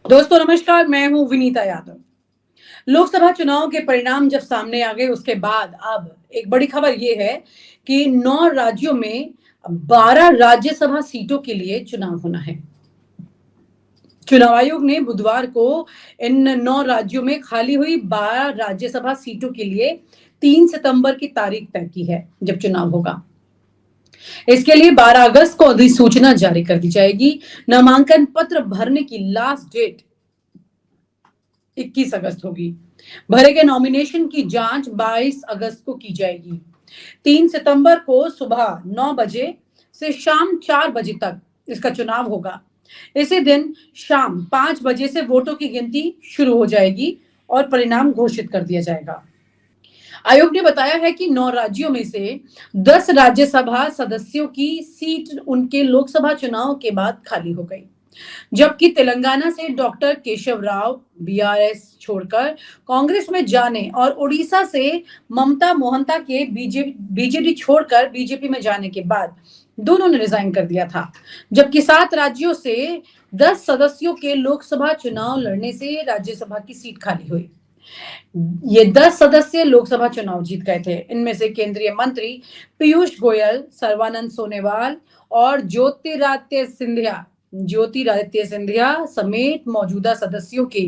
दोस्तों नमस्कार, मैं हूं विनीता यादव। लोकसभा चुनाव के परिणाम जब सामने आ गए उसके बाद अब एक बड़ी खबर ये है कि 9 राज्यों में 12 राज्यसभा सीटों के लिए चुनाव होना है। चुनाव आयोग ने बुधवार को इन 9 राज्यों में खाली हुई 12 राज्यसभा सीटों के लिए 3 सितंबर की तारीख तय की है जब चुनाव होगा। इसके लिए 12 अगस्त को अधिसूचना जारी कर दी जाएगी। नामांकन पत्र भरने की लास्ट डेट 21 अगस्त होगी। भरे गए नॉमिनेशन की जांच 22 अगस्त को की जाएगी। 3 सितंबर को सुबह 9 बजे से शाम 4 बजे तक इसका चुनाव होगा। इसी दिन शाम 5 बजे से वोटों की गिनती शुरू हो जाएगी और परिणाम घोषित कर दिया जाएगा। आयोग ने बताया है कि 9 राज्यों में से 10 राज्यसभा सदस्यों की सीट उनके लोकसभा चुनाव के बाद खाली हो गई, जबकि तेलंगाना से डॉक्टर केशव राव बीआरएस छोड़कर कांग्रेस में जाने और उड़ीसा से ममता मोहंता के बीजेडी छोड़कर बीजेपी में जाने के बाद दोनों ने रिजाइन कर दिया था। जबकि 7 राज्यों से 10 सदस्यों के लोकसभा चुनाव लड़ने से राज्यसभा की सीट खाली हुई। ये 10 सदस्य लोकसभा चुनाव जीत गए थे। इनमें से केंद्रीय मंत्री पीयूष गोयल, सर्बानंद सोनोवाल और ज्योतिरादित्य सिंधिया समेत मौजूदा सदस्यों के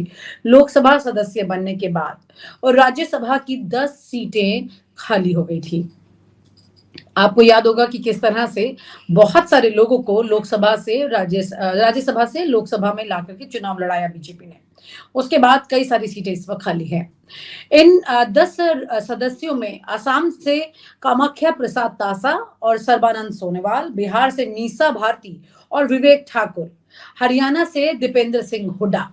लोकसभा सदस्य बनने के बाद और राज्यसभा की 10 सीटें खाली हो गई थी। आपको याद होगा कि किस तरह से बहुत सारे लोगों को लोकसभा से राज्यसभा से लोकसभा में लाकर के चुनाव लड़ाया बीजेपी ने। उसके बाद कई सारी सीटें इस वक्त खाली हैं। इन 10 सदस्यों में असम से कामाख्या प्रसाद तासा और सर्बानंद सोनोवाल, बिहार से नीसा भारती और विवेक ठाकुर, हरियाणा से दीपेंद्र सिंह हुड्डा,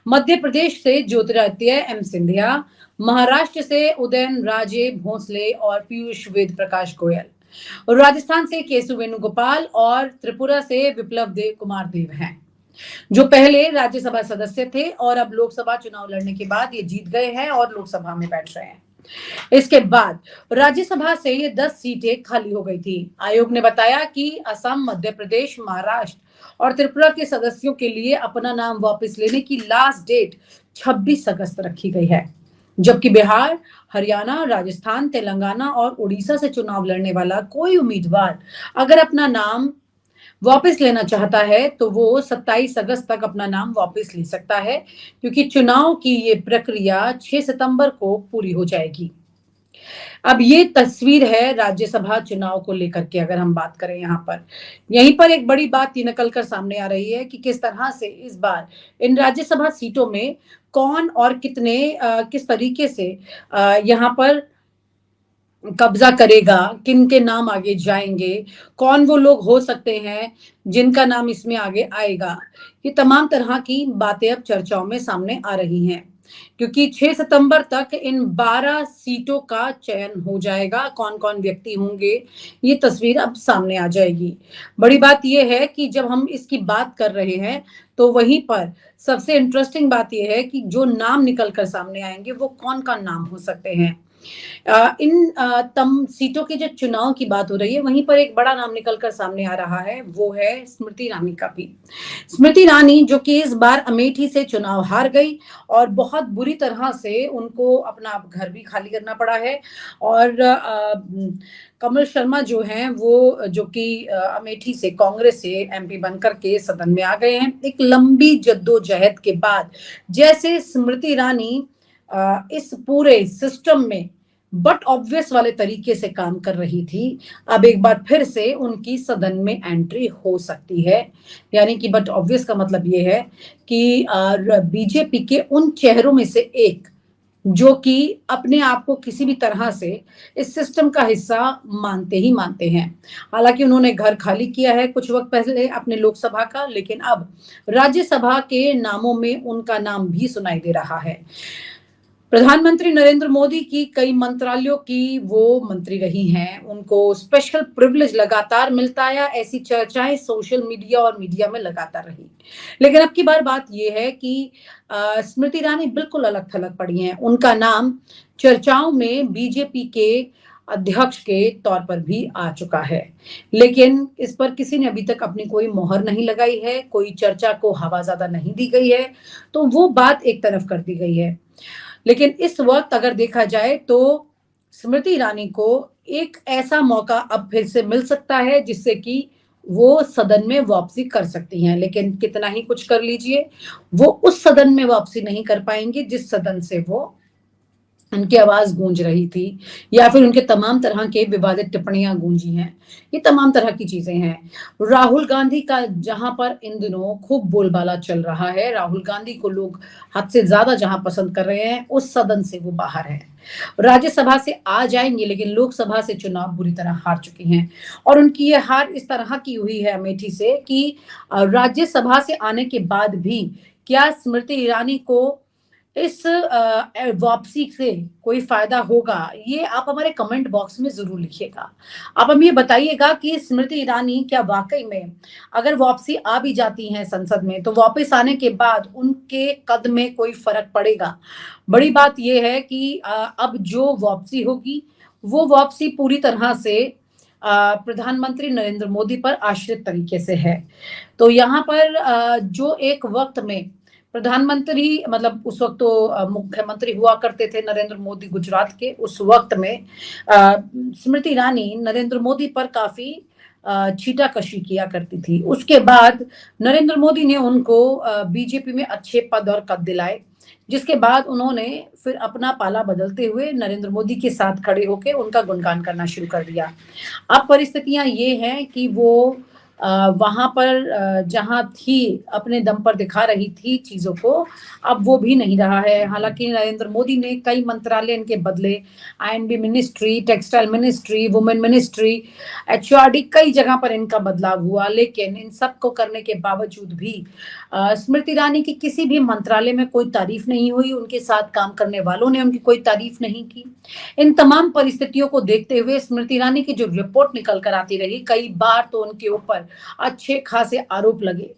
मध्य प्रदेश से ज्योतिरादित्य एम सिंधिया, महाराष्ट्र से उदयन राजे भोसले और पीयूष वेद प्रकाश गोयल, और राजस्थान से केशव वेणुगोपाल और त्रिपुरा से विप्लव देव कुमार देव हैं, जो पहले राज्यसभा सदस्य थे और अब लोकसभा चुनाव लड़ने के बाद ये जीत गए हैं और लोकसभा में बैठ रहे हैं। इसके बाद राज्यसभा से ये 10 सीटें खाली हो गई थी। आयोग ने बताया कि असम, मध्य प्रदेश, महाराष्ट्र और त्रिपुरा के सदस्यों के लिए अपना नाम वापस लेने की लास्ट डेट 26 अगस्त रखी गई है, जबकि बिहार, हरियाणा, राजस्थान, तेलंगाना और उड़ीसा से चुनाव लड़ने वाला कोई उम्मीदवार अगर अपना नाम वापस लेना चाहता है तो वो 27 अगस्त तक अपना नाम वापस ले सकता है, क्योंकि चुनाव की ये प्रक्रिया 6 सितंबर को पूरी हो जाएगी। अब ये तस्वीर है राज्यसभा चुनाव को लेकर के। अगर हम बात करें यहाँ पर, यहीं पर एक बड़ी बात निकल कर सामने आ रही है कि किस तरह से इस बार इन राज्यसभा सीटों में कौन और कितने किस तरीके से यहाँ पर कब्जा करेगा, किन के नाम आगे जाएंगे, कौन वो लोग हो सकते हैं जिनका नाम इसमें आगे आएगा। ये तमाम तरह की बातें अब चर्चाओं में सामने आ रही हैं, क्योंकि 6 सितंबर तक इन 12 सीटों का चयन हो जाएगा। कौन कौन व्यक्ति होंगे ये तस्वीर अब सामने आ जाएगी। बड़ी बात यह है कि जब हम इसकी बात कर रहे हैं तो वहीं पर सबसे इंटरेस्टिंग बात यह है कि जो नाम निकल कर सामने आएंगे वो कौन कौन नाम हो सकते हैं। इन तम सीटों के जो चुनाव की बात हो रही है वहीं पर एक बड़ा नाम निकलकर सामने आ रहा है, वो है स्मृति ईरानी का भी। स्मृति ईरानी जो कि इस बार अमेठी से चुनाव हार गई और बहुत बुरी तरह से उनको अपना घर भी खाली करना पड़ा है। और कमल शर्मा जो हैं वो जो कि अमेठी से कांग्रेस से एमपी बनकर के सदन में आ गए हैं। एक लंबी जद्दोजहद के बाद जैसे स्मृति ईरानी इस पूरे सिस्टम में बट ऑब्वियस वाले तरीके से काम कर रही थी, अब एक बार फिर से उनकी सदन में एंट्री हो सकती है। यानी कि बट ऑब्वियस का मतलब ये है कि बीजेपी के उन चेहरों में से एक जो कि अपने आप को किसी भी तरह से इस सिस्टम का हिस्सा मानते ही मानते हैं। हालांकि उन्होंने घर खाली किया है कुछ वक्त पहले अपने लोकसभा का, लेकिन अब राज्यसभा के नामों में उनका नाम भी सुनाई दे रहा है। प्रधानमंत्री नरेंद्र मोदी की कई मंत्रालयों की वो मंत्री रही हैं, उनको स्पेशल प्रिविलेज लगातार मिलता आया, ऐसी चर्चाएं सोशल मीडिया और मीडिया में लगातार रही। लेकिन अब की बात ये है कि स्मृति ईरानी बिल्कुल अलग थलग पड़ी हैं। उनका नाम चर्चाओं में बीजेपी के अध्यक्ष के तौर पर भी आ चुका है। लेकिन इस पर किसी ने अभी तक अपनी कोई मोहर नहीं लगाई है, कोई चर्चा को हवा ज़्यादा नहीं दी गई है, तो वो बात एक तरफ कर दी गई है। लेकिन इस वक़्त अगर देखा जाए तो स्मृति ईरानी को एक ऐसा मौका अब फिर से मिल सकता है जिससे कि वो सदन में वापसी कर सकती हैं। लेकिन कितना ही कुछ कर लीजिए, वो उस सदन में वापसी नहीं कर पाएँगी जिस सदन से वो उनकी आवाज गूंज रही थी, या फिर उनके तमाम तरह के विवादित टिप्पणियां गूंजी हैं। ये तमाम तरह की चीजें हैं। राहुल गांधी का जहां पर इन दिनों खूब बोलबाला चल रहा है, राहुल गांधी को लोग हद से ज्यादा जहां पसंद कर रहे हैं, उस सदन से वो बाहर है। राज्यसभा से आ जाएंगे लेकिन लोकसभा से चुनाव बुरी तरह हार चुकी हैं। और उनकी ये हार इस तरह की हुई है अमेठी से कि राज्यसभा से आने के बाद भी क्या स्मृति ईरानी को इस वापसी से कोई फायदा होगा, ये आप हमारे कमेंट बॉक्स में जरूर लिखिएगा। आप हमें ये बताइएगा कि स्मृति ईरानी क्या वाकई में अगर वापसी आ भी जाती हैं संसद में, तो वापस आने के बाद उनके कद में कोई फर्क पड़ेगा। बड़ी बात यह है कि अब जो वापसी होगी वो वापसी पूरी तरह से प्रधानमंत्री नरेंद्र मोदी पर आश्रित तरीके से है। तो यहाँ पर जो एक वक्त में प्रधानमंत्री, मतलब उस वक्त तो मुख्यमंत्री हुआ करते थे नरेंद्र मोदी गुजरात के, उस वक्त में स्मृति ईरानी नरेंद्र मोदी पर काफी छीटाकशी किया करती थी। उसके बाद नरेंद्र मोदी ने उनको बीजेपी में अच्छे पद और कद दिलाए, जिसके बाद उन्होंने फिर अपना पाला बदलते हुए नरेंद्र मोदी के साथ खड़े होकर उनका गुणगान करना शुरू कर दिया। अब परिस्थितियां ये हैं कि वो वहां पर जहां थी अपने दम पर दिखा रही थी चीजों को, अब वो भी नहीं रहा है। हालांकि नरेंद्र मोदी ने कई मंत्रालय इनके बदले, I&B ministry, textile ministry, women ministry, HRD, कई जगह पर इनका बदलाव हुआ। लेकिन इन सब को करने के बावजूद भी स्मृति ईरानी की किसी भी मंत्रालय में कोई तारीफ नहीं हुई, उनके साथ काम करने वालों ने उनकी कोई तारीफ नहीं की। इन तमाम परिस्थितियों को देखते हुए स्मृति ईरानी की जो रिपोर्ट निकल कर आती रही, कई बार तो उनके ऊपर अच्छे खासे आरोप लगे,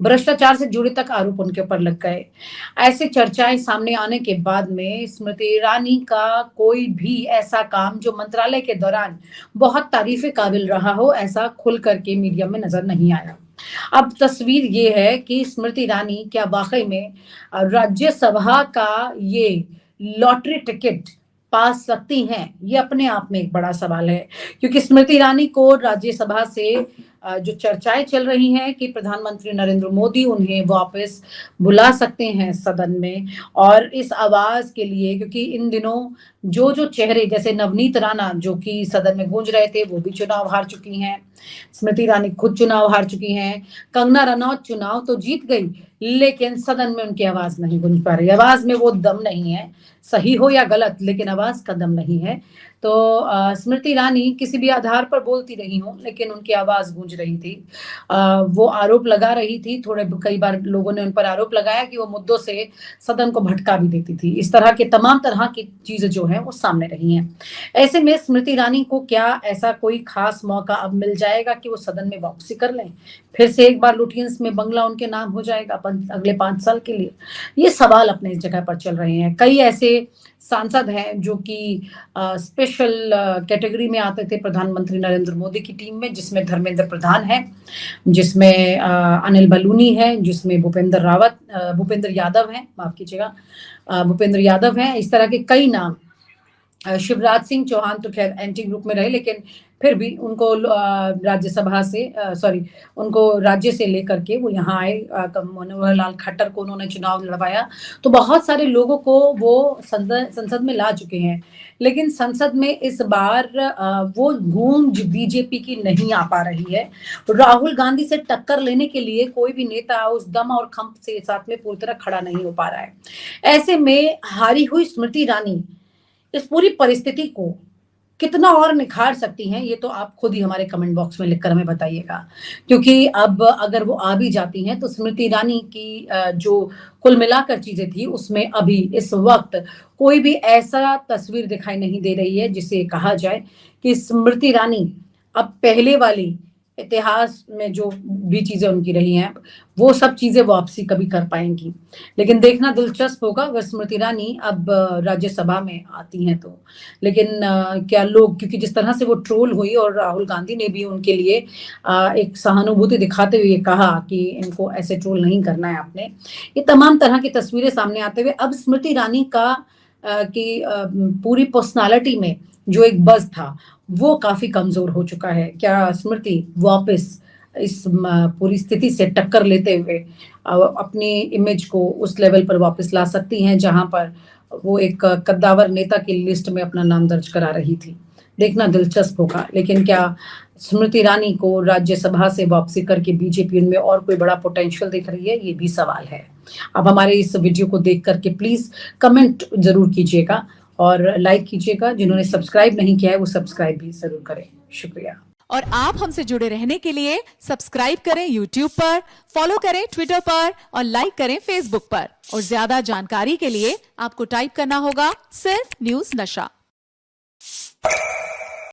भ्रष्टाचार से जुड़े तक आरोप उनके ऊपर लग गए। ऐसे चर्चाएं सामने आने के बाद में स्मृति ईरानी का कोई भी ऐसा काम जो मंत्रालय के दौरान बहुत तारीफे काबिल रहा हो, ऐसा खुल करके मीडिया में नजर नहीं आया। अब तस्वीर ये है कि स्मृति ईरानी क्या वाकई में राज्यसभा का ये लॉटरी टिकट पा सकती हैं, ये अपने आप में एक बड़ा सवाल है। क्योंकि स्मृति ईरानी को राज्यसभा से जो चर्चाएं चल रही हैं कि प्रधानमंत्री नरेंद्र मोदी उन्हें वापस बुला सकते हैं सदन में, और इस आवाज के लिए, क्योंकि इन दिनों जो जो चेहरे जैसे नवनीत राणा जो कि सदन में गूंज रहे थे, वो भी चुनाव हार चुकी हैं, स्मृति ईरानी खुद चुनाव हार चुकी हैं, कंगना रनौत चुनाव तो जीत गई लेकिन सदन में उनकी आवाज नहीं गूंज पा रही। आवाज में वो दम नहीं है, सही हो या गलत, लेकिन आवाज का दम नहीं है। तो स्मृति ईरानी किसी भी आधार पर बोलती रही हूँ, लेकिन उनकी आवाज गूंज रही थी। वो आरोप लगा रही थी, थोड़े कई बार लोगों ने उन पर आरोप लगाया कि वो मुद्दों से सदन को भटका भी देती थी। इस तरह के तमाम तरह की चीजें जो हैं वो सामने रही हैं। ऐसे में स्मृति ईरानी को क्या ऐसा कोई खास मौका अब मिल जाएगा कि वो सदन में वापसी कर लें, फिर से एक बार लुटियंस में बंगला उनके नाम हो जाएगा अगले 5 साल के लिए? ये सवाल अपने इस जगह पर चल रहे हैं। कई ऐसे सांसद हैं जो कि स्पेशल कैटेगरी में आते थे प्रधानमंत्री नरेंद्र मोदी की टीम में, जिसमें धर्मेंद्र प्रधान है, जिसमें अनिल बलूनी है, जिसमें भूपेंद्र यादव है, माफ कीजिएगा, भूपेंद्र यादव है। इस तरह के कई नाम, शिवराज सिंह चौहान तो खैर एंटी ग्रुप में रहे, लेकिन फिर भी उनको राज्यसभा से उनको राज्य से लेकर के वो यहाँ आए। मनोहर लाल खट्टर को उन्होंने चुनाव लड़वाया, तो बहुत सारे लोगों को वो संसद में ला चुके हैं। लेकिन संसद में इस बार वो गूंज बीजेपी की नहीं आ पा रही है। राहुल गांधी से टक्कर लेने के लिए कोई भी नेता उस दम और खंप से साथ में पूरी तरह खड़ा नहीं हो पा रहा है। ऐसे में हारी हुई स्मृति ईरानी इस पूरी परिस्थिति को कितना और निखार सकती हैं, ये तो आप खुद ही हमारे कमेंट बॉक्स में लिखकर हमें बताइएगा। क्योंकि अब अगर वो आ भी जाती हैं तो स्मृति ईरानी की जो कुल मिलाकर चीजें थी उसमें अभी इस वक्त कोई भी ऐसा तस्वीर दिखाई नहीं दे रही है जिसे कहा जाए कि स्मृति ईरानी अब पहले वाली इतिहास में जो भी चीज़ें उनकी रही हैं, वो सब चीज़ें वापसी कभी कर पाएँगी। लेकिन देखना दिलचस्प होगा अगर स्मृति ईरानी अब राज्यसभा में आती हैं तो। लेकिन क्या लोग, क्योंकि जिस तरह से वो ट्रोल हुई और राहुल गांधी ने भी उनके लिए एक सहानुभूति दिखाते हुए कहा कि इनको ऐसे ट्रोल नहीं करना है आपने। ये तमाम तरह की तस्वीरें सामने आते हुए अब स्मृति ईरानी का पूरी पर्सनैलिटी में जो एक बज़ था, वो काफ़ी कमज़ोर हो चुका है। क्या स्मृति वापस इस पूरी स्थिति से टक्कर लेते हुए अपनी इमेज को उस लेवल पर वापस ला सकती हैं जहाँ पर वो एक कद्दावर नेता की लिस्ट में अपना नाम दर्ज करा रही थी। देखना दिलचस्प होगा, लेकिन क्या स्मृति ईरानी को राज्यसभा से वापसी करके बीजेपी उनमें और कोई बड़ा पोटेंशियल दिख रही है, ये भी सवाल है। अब हमारे इस वीडियो को देख करके प्लीज़ कमेंट ज़रूर कीजिएगा और लाइक कीजिएगा। जिन्होंने सब्सक्राइब नहीं किया है वो सब्सक्राइब भी ज़रूर करें। शुक्रिया। और आप हमसे जुड़े रहने के लिए सब्सक्राइब करें YouTube पर, फॉलो करें Twitter पर और लाइक करें Facebook पर। और ज्यादा जानकारी के लिए आपको टाइप करना होगा सिर्फ न्यूज़ नशा।